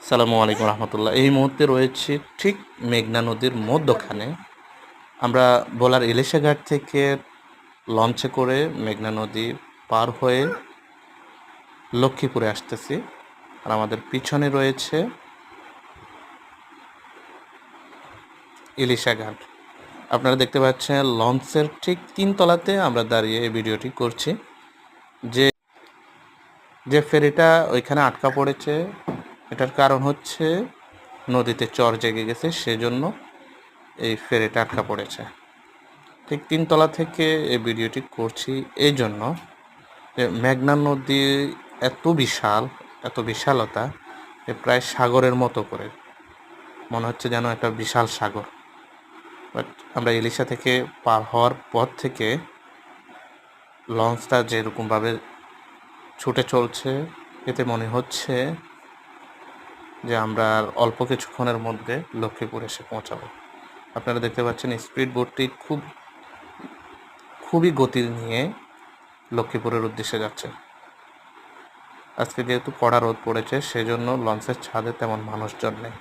সালামু আলাইকুম রহমতুল্লাহ। এই মুহূর্তে রয়েছে ঠিক মেঘনা নদীর মধ্যখানে। আমরা ভোলার ইলিশা ঘাট থেকে লঞ্চে করে মেঘনা নদী পার হয়ে লক্ষ্মীপুরে আসতেছি। আর আমাদের পিছনে রয়েছে ইলিশা ঘাট। আপনারা দেখতে পাচ্ছেন লঞ্চের ঠিক 3 তলাতে আমরা দাঁড়িয়ে এই ভিডিওটি করছি। যে যে ফেরিটা ওইখানে আটকা পড়েছে, এটার কারণ হচ্ছে নদীতে চর জেগে গেছে, সেজন্য এই ফেরিটা আটকা পড়েছে। ঠিক 3 তলা থেকে এই ভিডিওটি করছি এই জন্য যে মেঘনা নদী এত বিশাল, এত বিশালতা, প্রায় সাগরের মতো করে মনে হচ্ছে যেন একটা বিশাল সাগর। বাট আমরা ইলিশা থেকে পার হওয়ার পর থেকে লঞ্চটা যেরকমভাবে ছুটে চলছে, এতে মনে হচ্ছে যে আমরা আর অল্প কিছুক্ষণের মধ্যে লক্ষ্মীপুর এসে পৌঁছাবো। আপনারা দেখতে পাচ্ছেন স্পিড বোটটি খুবই গতি নিয়ে লক্ষ্মীপুরের উদ্দেশ্যে যাচ্ছে। আজকে যেহেতু কড়া রোদ পড়েছে, সেজন্য লঞ্চের ছাদে তেমন মানুষজন নেই।